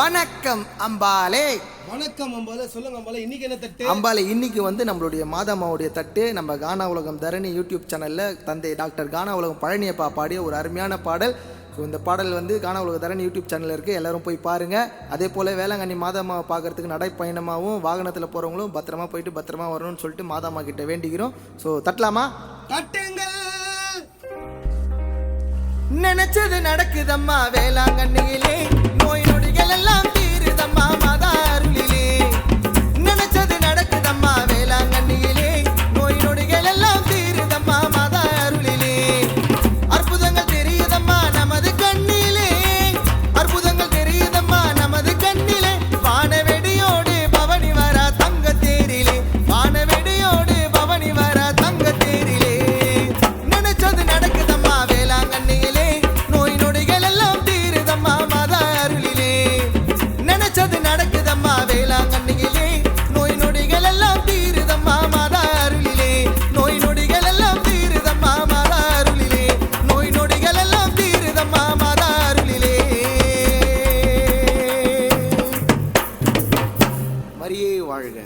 வணக்கம் அம்பாலே. வணக்கம் அம்பாலே. சொல்லுங்க அம்பாலே, இன்னைக்கு என்ன தட்டு? அம்பாலே, இன்னைக்கு வந்து நம்மளுடைய மாதாமாவுடைய தட்டு நம்ம கானா உலகம் தரணி யூடியூப் சேனலில் தந்தை டாக்டர் கானா உலகம் பழனியப்பா பாடிய ஒரு அருமையான பாடல். ஸோ இந்த பாடல் வந்து கானா உலக தரணி யூடியூப் சேனலில் இருக்குது, எல்லோரும் போய் பாருங்கள். அதே போல் வேளாங்கண்ணி மாதாமாவை பார்க்குறதுக்கு நடைப்பயணமாகவும் வாகனத்தில் போகிறவங்களும் பத்திரமா போயிட்டு பத்திரமா வரணும்னு சொல்லிட்டு மாதாமா கிட்ட வேண்டிக்கிறோம். ஸோ தட்டலாமா? தட்டுங்க. நினைச்சது நடக்குதம்மா வேளாங்கண்ணியிலே, நோய் நொடிகள் எல்லாம் தீருதம்மா மாதா அருளிலே. நினைச்சது நடக்குதம்மா வேளாங்கண்ணியிலே, நோய் நொடிகள் எல்லாம் தீருதம்மா மாதா அருளிலே. அற்புதங்கள் தெரியுதம்மா நமது கண்ணிலே, அற்புதங்கள் தெரியுதம்மா நமது கண்ணிலே. வானவெடியோடு பவனி வர தங்க தேரிலே, வானவெடியோடு பவனி வர தங்க தேரிலே. நினைச்சது நடக்குதம்மா வேளாங்கண்ணியிலே, நோய் நொடிகள் எல்லாம் தீருதம்மா மாதா அருளிலே. நினைச்சது நடக்குதம்மா வேளாங்கண்ணியிலே, நோய் நொடிகள் எல்லாம் தீருதம்மா மாதா அருளிலே. நோய் நொடிகள் எல்லாம் தீருதம்மா மாதா அருளிலே. நோய் நொடிகள் எல்லாம் தீருதம்மா மாதா அருளிலே. மரியே வாழ்க.